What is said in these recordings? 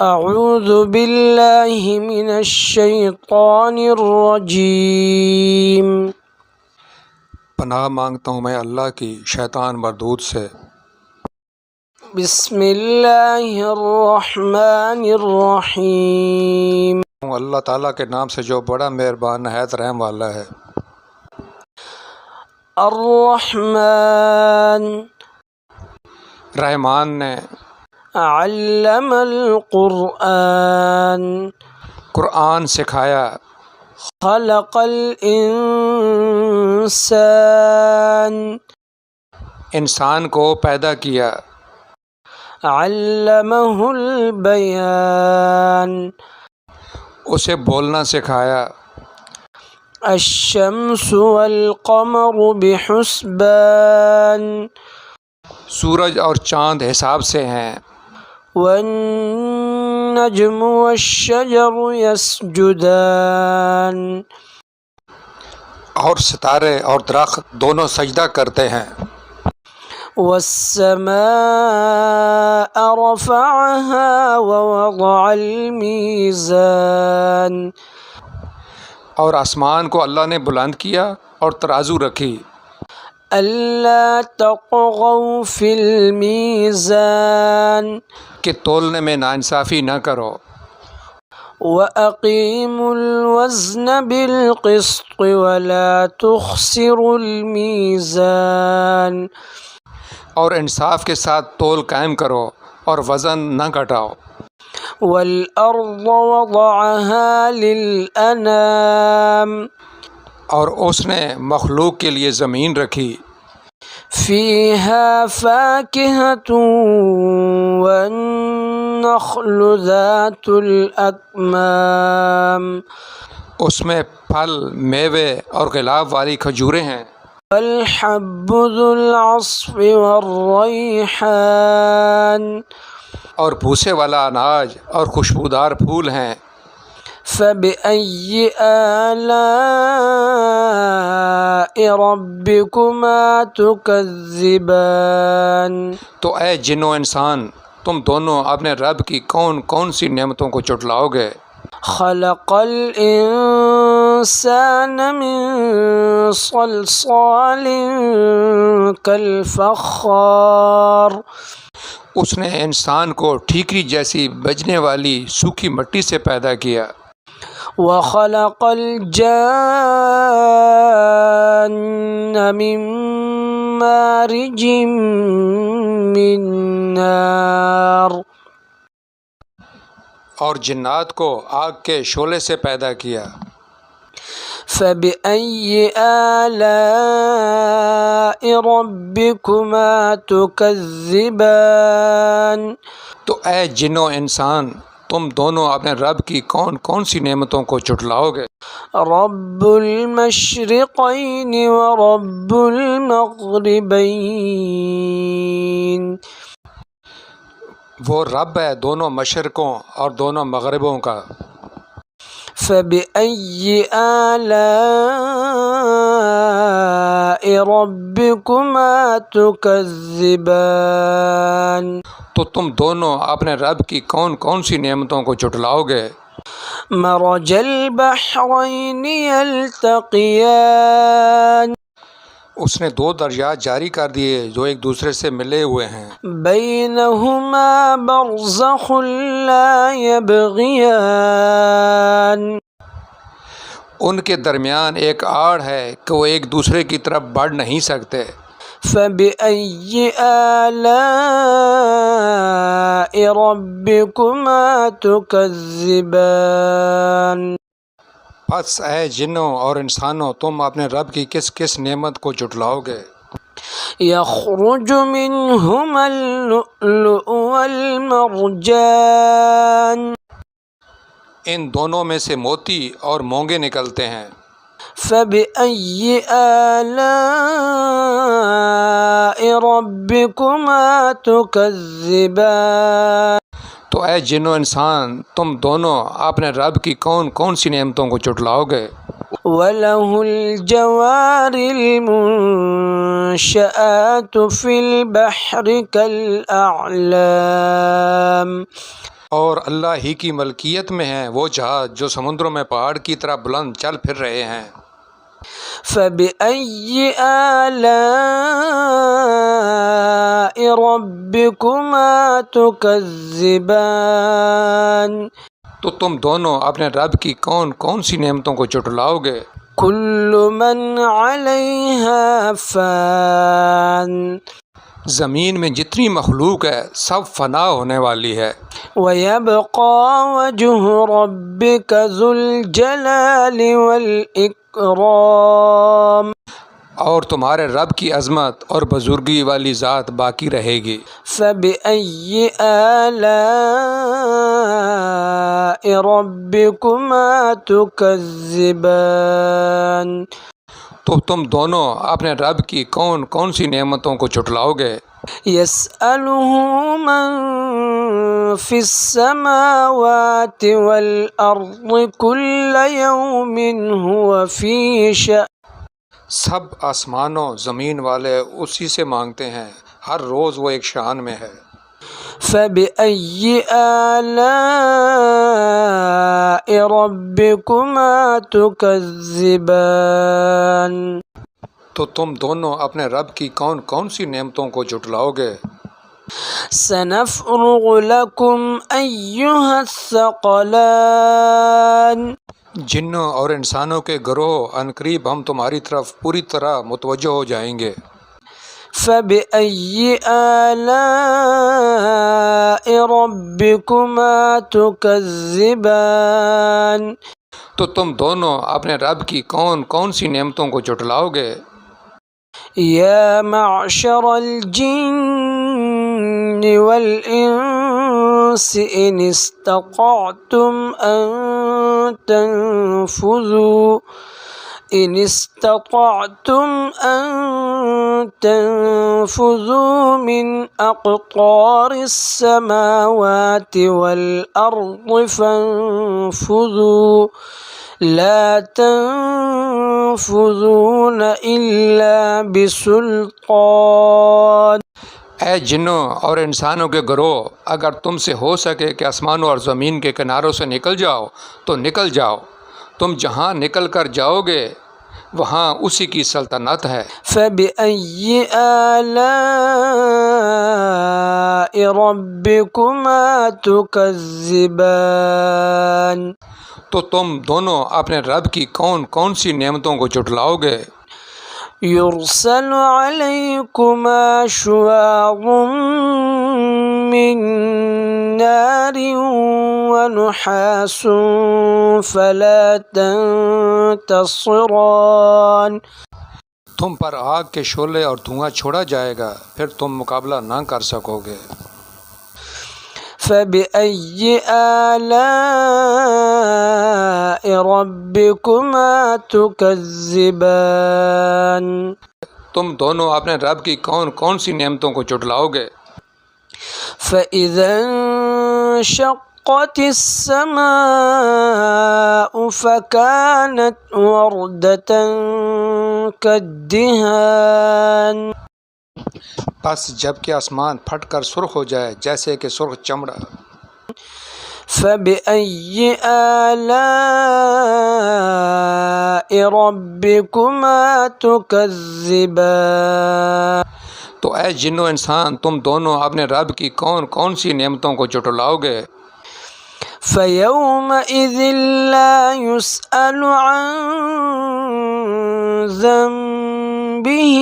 اعوذ باللہ من الشیطان الرجیم۔ پناہ مانگتا ہوں میں اللہ کی شیطان مردود سے۔ بسم اللہ الرحمن الرحیم۔ اللہ تعالیٰ کے نام سے جو بڑا مہربان نہایت رحم والا ہے۔ الرحمن رحمان نے علم القرآن قرآن سکھایا۔ خلق الانسان انسان کو پیدا کیا۔ علمہ البیان اسے بولنا سکھایا۔ الشمس والقمر بحسبان سورج اور چاند حساب سے ہیں۔ والنجم والشجر يسجدان اور ستارے اور درخت دونوں سجدہ کرتے ہیں۔ والسماء رفعها ووضع الميزان اور آسمان کو اللہ نے بلند کیا اور ترازو رکھی۔ ألا تطغوا في الميزان کہ تولنے میں ناانصافی نہ کرو۔ وأقيموا الوزن بالقسط ولا تخسروا الميزان اور انصاف کے ساتھ تول قائم کرو اور وزن نہ گھٹاؤ۔ والأرض وضعها للأنام اور اس نے مخلوق کے لیے زمین رکھی۔ فيها فاكهة والنخل ذات الأكمام اس میں پھل، میوے اور غلاف والی کھجوریں ہیں۔ والحب ذو العصف والریحان اور بھوسے والا اناج اور خوشبودار پھول ہیں۔ فبأي آلاء ربكما تكذبان تو اے جن و انسان، تم دونوں اپنے رب کی کون کون سی نعمتوں کو جھٹلاؤ گے؟ خلق الانسان من صلصال كالفخار اس نے انسان کو ٹھیکری جیسی بجنے والی سوکھی مٹی سے پیدا کیا۔ وخلق الجان من مارج من نار اور جنات کو آگ کے شعلے سے پیدا کیا۔ فبأي آلاء ربكما تكذبان تو اے جن و انسان، تم دونوں اپنے رب کی کون کون سی نعمتوں کو جھٹلاؤ گے؟ رب المشرقين ورب المغربين وہ رب ہے دونوں مشرقوں اور دونوں مغربوں کا۔ فبأي آلاء ربكما تكذبان تو تم دونوں اپنے رب کی کون کون سی نعمتوں کو جھٹلاؤ گے؟ مرج البحرين يلتقيان اس نے دو دریاء جاری کر دیے جو ایک دوسرے سے ملے ہوئے ہیں۔ بينهما برزخ لا يبغيان ان کے درمیان ایک آڑ ہے کہ وہ ایک دوسرے کی طرف بڑھ نہیں سکتے۔ فبأي آلاء ربكما تكذبان پس اے جنوں اور انسانوں، تم اپنے رب کی کس کس نعمت کو جھٹلاؤ گے؟ يخرج منهما اللؤلؤ والمرجان ان دونوں میں سے موتی اور مونگے نکلتے ہیں۔ فبأي آلاء ربكما تكذبان تو اے جن و انسان، تم دونوں اپنے رب کی کون کون سی نعمتوں کو جھٹلاؤ گے؟ وله الجوار المنشآت في البحر كالأعلام اور اللہ ہی کی ملکیت میں ہیں وہ جہاز جو سمندروں میں پہاڑ کی طرح بلند چل پھر رہے ہیں۔ فبأي آلاء ربكما تكذبان تو تم دونوں اپنے رب کی کون کون سی نعمتوں کو جھٹلاؤ گے؟ كل من عليها فان زمین میں جتنی مخلوق ہے سب فنا ہونے والی ہے، ويبقى وجه ربك ذو الجلال والإكرام اور تمہارے رب کی عظمت اور بزرگی والی ذات باقی رہے گی۔ فبأي آلاء ربكما تكذبان تو تم دونوں اپنے رب کی کون کون سی نعمتوں کو جھٹلاؤ گے؟ يسأله من في السماوات والأرض كل يوم هو في شأن سب آسمانوں زمین والے اسی سے مانگتے ہیں، ہر روز وہ ایک شان میں ہے۔ فبأي آلاء ربكما تكذبان تو تم دونوں اپنے رب کی کون کون سی نعمتوں کو جھٹلاؤ گے؟ سنفرغ لكم أيها الثقلان جنوں اور انسانوں کے گروہ عنقریب ہم تمہاری طرف پوری طرح متوجہ ہو جائیں گے۔ فبأي آلاء ربكما تكذبان تو تم دونوں اپنے رب کی کون کون سی نعمتوں کو جھٹلاؤ گے؟ يا معشر الجن والإنس إن استطعتم أن تنفذوا من أقطار السماوات والأرض فانفذوا لا تنفذون إلا بسلطان اے جنوں اور انسانوں کے گروہ، اگر تم سے ہو سکے کہ آسمانوں اور زمین کے کناروں سے نکل جاؤ تو نکل جاؤ، تم جہاں نکل کر جاؤ گے وہاں اسی کی سلطنت ہے۔ فبأي آلاء ربكما تكذبان تو تم دونوں اپنے رب کی کون کون سی نعمتوں کو جھٹلاؤ گے؟ يرسل عليكما شواظ من نار ونحاس فلا تنتصران تم پر آگ کے شعلے اور دھواں چھوڑا جائے گا، پھر تم مقابلہ نہ کر سکو گے۔ فبأي آلاء ربكما تكذبان تم دونوں اپنے رب کی کون کون سی نعمتوں کو جھٹلاؤ گے؟ فإذا انشقت السماء فكانت وردة كالدهان بس جب کہ آسمان پھٹ کر سرخ ہو جائے جیسے کہ سرخ چمڑا۔ فبأي آلاء ربكما تكذبان تو اے جنو انسان تم دونوں اپنے رب کی کون کون سی نعمتوں کو جھٹلاؤ گے؟ فيومئذ لا يسأل عن ذنبه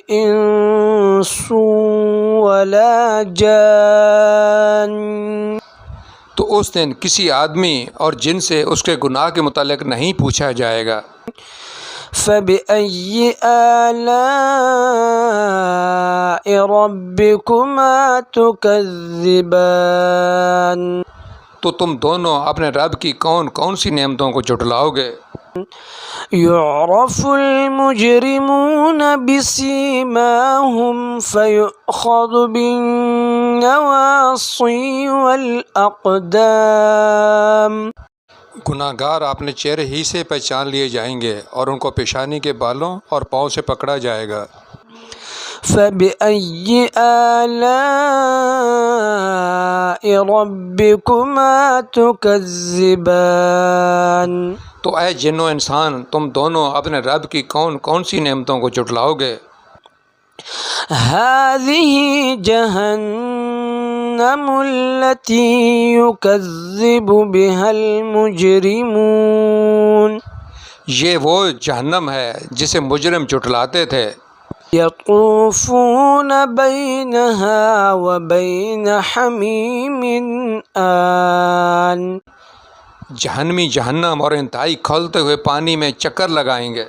إنس ولا جان تو اس دن کسی آدمی اور جن سے اس کے گناہ کے متعلق نہیں پوچھا جائے گا۔ فبأي آلاء ربكما تكذبان تو تم دونوں اپنے رب کی کون کون سی نعمتوں کو جھٹلاؤ گے؟ يعرف المجرمون بسيماهم فيؤخذ بالنواصي والأقدام گناہ گار اپنے چہرے ہی سے پہچان لیے جائیں گے اور ان کو پیشانی کے بالوں اور پاؤں سے پکڑا جائے گا۔ فبأي آلاء ربكما تكذبان؟ تو اے جن و انسان، تم دونوں اپنے رب کی کون کون سی نعمتوں کو جھٹلاؤ گے؟ هذه جهنم التي يكذب بها المجرمون، یہ وہ جہنم ہے جسے مجرم جھٹلاتے تھے۔ يطوفون بينها وبين حميم آن، جہنمی جہنم اور انتہائی کھولتے ہوئے پانی میں چکر لگائیں گے۔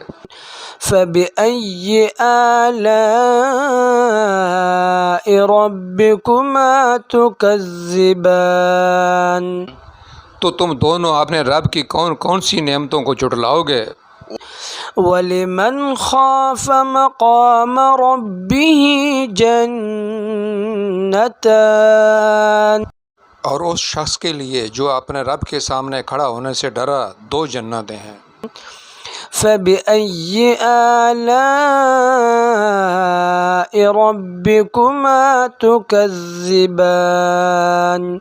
فبأي آلاء ربكما تكذبان؟ تو تم دونوں اپنے رب کی کون کون سی نعمتوں کو جھٹلاؤ گے؟ وَلِمَنْ خَافَ مَقَامَ رَبِّهِ جَنَّتَانِ، اور اس شخص کے لیے جو اپنے رب کے سامنے کھڑا ہونے سے ڈرا، دو جنتیں ہیں۔ فَبِأَيِّ آلَاءِ رَبِّكُمَا تُكَذِّبَانِ؟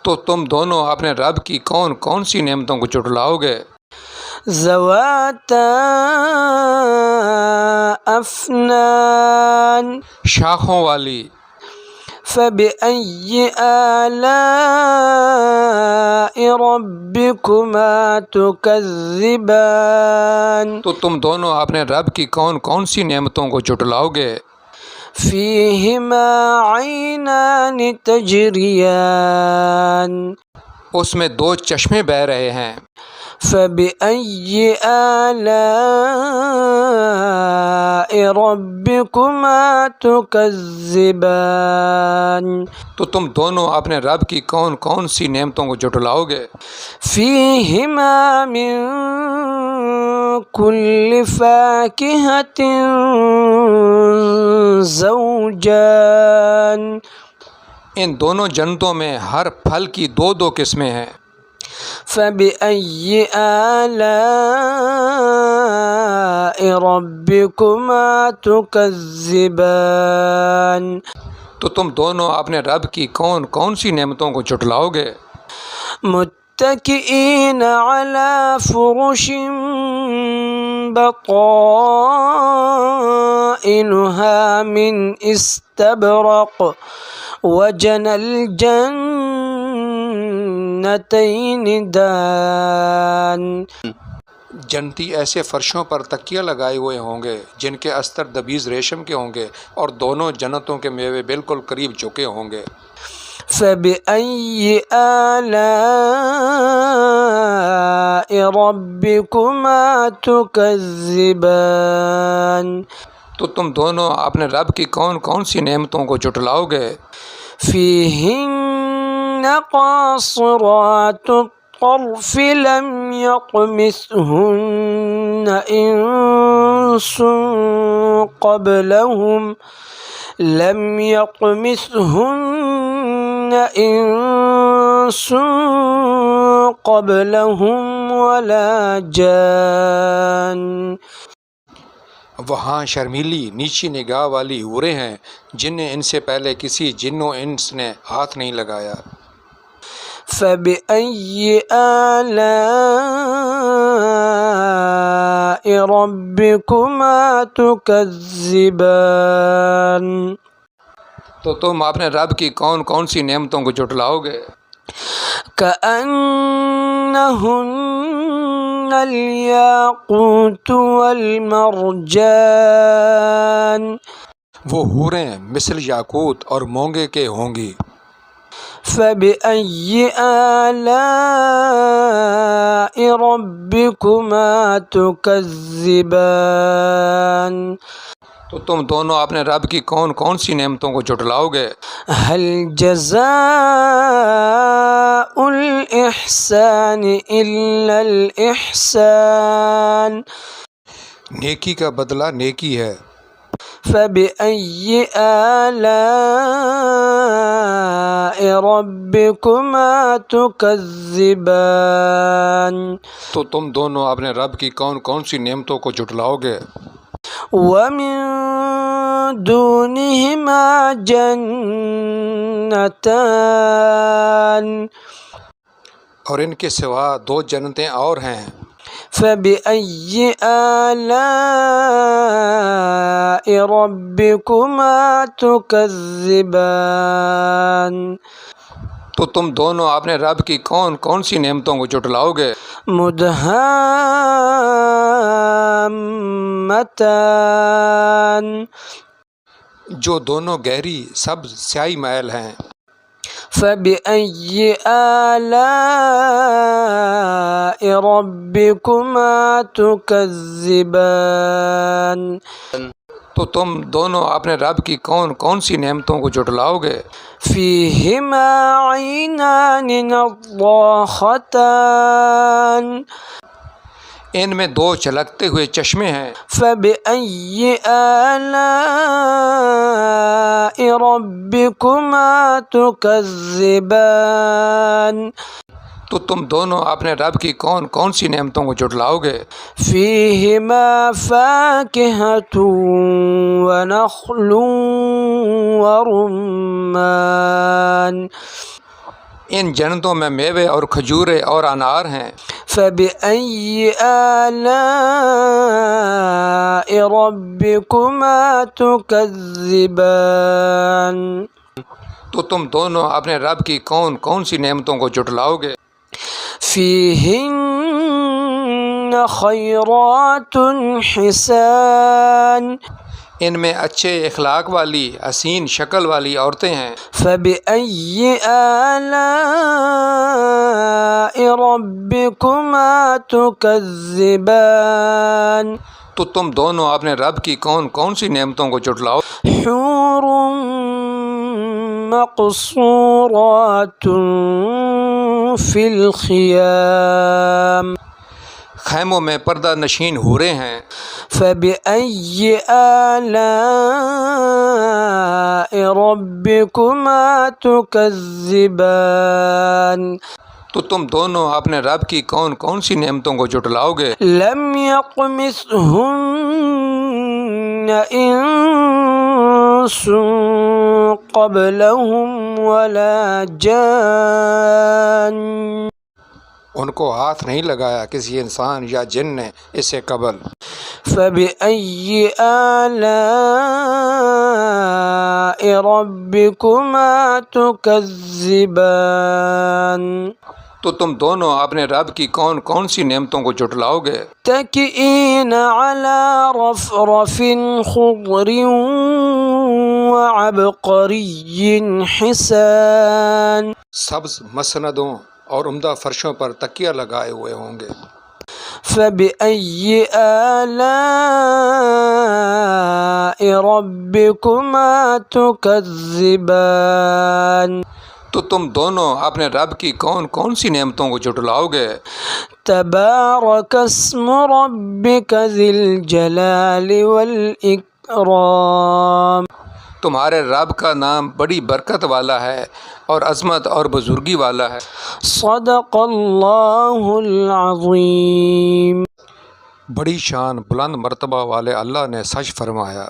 تو تم دونوں اپنے رب کی کون کون سی نعمتوں کو جھٹلاؤ گے؟ ذواتا افنان، شاخوں والی۔ فبأي آلاء ربكما تكذبان؟ تو تم دونوں اپنے رب کی کون کون سی نعمتوں کو جھٹلاؤ گے؟ فيهما عينان تجريان، اس میں دو چشمے بہہ رہے ہیں۔ فبأي آلاء ربكما تكذبان؟ تو تم دونوں اپنے رب کی کون کون سی نعمتوں کو جھٹلاؤ گے؟ فيهما من كل فاكهة زوجان، ان دونوں جنتوں میں ہر پھل کی دو دو قسمیں ہیں۔ فبأي آلاء ربكما تكذبان؟ تو تم دونوں اپنے رب کی کون کون سی نعمتوں کو جھٹلاؤ گے؟ متکئین علی فرش بطائنها من استبرق وجنى الجنتین دان. جنتی ایسے فرشوں پر تکیہ لگائے ہوئے ہوں گے جن کے استر دبیز ریشم کے ہوں گے اور دونوں جنتوں کے میوے بالکل قریب جھکے ہوں گے۔ فَبِأَيِّ آلَاءِ رَبِّكُمَا تُكَذِّبَانِ؟ تو تم دونوں اپنے رب کی کون کون سی نعمتوں کو جھٹلاؤ گے؟ فِيهِنَّ قَاصِرَاتُ الطَّرْفِ لَمْ يَطْمِثْهُنَّ إِنسٌ قَبْلَهُمْ وَلَا جَانٌ. وہاں شرمیلی نیچی نگاہ والی حوریں ہیں جنہیں ان سے پہلے کسی جن و انس نے ہاتھ نہیں لگایا۔ فَبِأَيِّ آلَاءِ رَبِّكُمَا تُكَذِّبَانِ؟ تو تم اپنے رب کی کون کون سی نعمتوں کو جھٹلاؤ گے؟ كَأَنَّهُنَّ الْيَاقُوتُ وَالْمَرْجَانُ. وہ حوریں مثل یاقوت اور مونگے کے ہوں گی۔ فَبِأَيِّ آلَاءِ رَبِّكُمَا تُكَذِّبَانِ؟ تو تم دونوں اپنے رب کی کون کون سی نعمتوں کو جھٹلاؤ گے؟ هَلْ جَزَاءُ الْإِحْسَانِ إِلَّا الْإِحْسَانُ. نیکی کا بدلہ نیکی ہے۔ فَبِأَيِّ آلَاءِ رَبِّكُمَا تُكَذِّبَانِ؟ تو تم دونوں اپنے رب کی کون کون سی نعمتوں کو جھٹلاؤ گے؟ ومن دونهما جنتان اور ان کے سوا دو جنتیں اور ہیں. فبأي آلاء ربكما تكذبان تو تم دونوں اپنے رب کی کون کون سی نعمتوں کو جھٹلاؤ گے؟ مدہامتان جو دونوں گہری سبز سیاہی محل ہیں. فبأي آلاء ربكما تكذبان تو تم دونوں اپنے رب کی کون کون سی نعمتوں کو جھٹلاؤ گے؟ فيهما عينان نضاختان ان میں دو چلکتے ہوئے چشمے ہیں. فبأي آلاء ربكما تكذبان تو تم دونوں اپنے رب کی کون کون سی نعمتوں کو جھٹلاؤ گے؟ فيهما فاكهة ونخل ورمان ان جنتوں میں میوے اور کھجورے اور انار ہیں. فبأي آلاء ربكما تكذبان تو تم دونوں اپنے رب کی کون کون سی نعمتوں کو جھٹلاؤ گے؟ فيهن خيرات حسان ان میں اچھے اخلاق والی حسین شکل والی عورتیں ہیں. فبأي آلاء ربكما تكذبان تو تم دونوں اپنے رب کی کون کون سی نعمتوں کو جھٹلاؤ؟ حور مقصورات في الخيام خیموں میں پردہ نشین حوریں ہیں. فبأي آلاء ربكما تكذبان تو تم دونوں اپنے رب کی کون کون سی نعمتوں کو جھٹلاؤ گے؟ لم يطمثهن إنس قبلهم ولا جان ان کو ہاتھ نہیں لگایا کسی انسان یا جن نے اس سے قبل. فبأي آلاء ربكما تكذبان تو تم دونوں اپنے رب کی کون کون سی نعمتوں کو جھٹلاؤ گے؟ متكئين على رفرف خضر وعبقري حسان سبز مسندوں اور عمدہ فرشوں پر تکیہ لگائے ہوئے ہوں گے. فبأي آلاء ربكما تكذبان تو تم دونوں اپنے رب کی کون کون سی نعمتوں کو جھٹلاؤ گے؟ تبارك اسم ربك ذي الجلال والإكرام تمہارے رب کا نام بڑی برکت والا ہے اور عظمت اور بزرگی والا ہے. صدق اللہ العظیم بڑی شان بلند مرتبہ والے اللہ نے سچ فرمایا.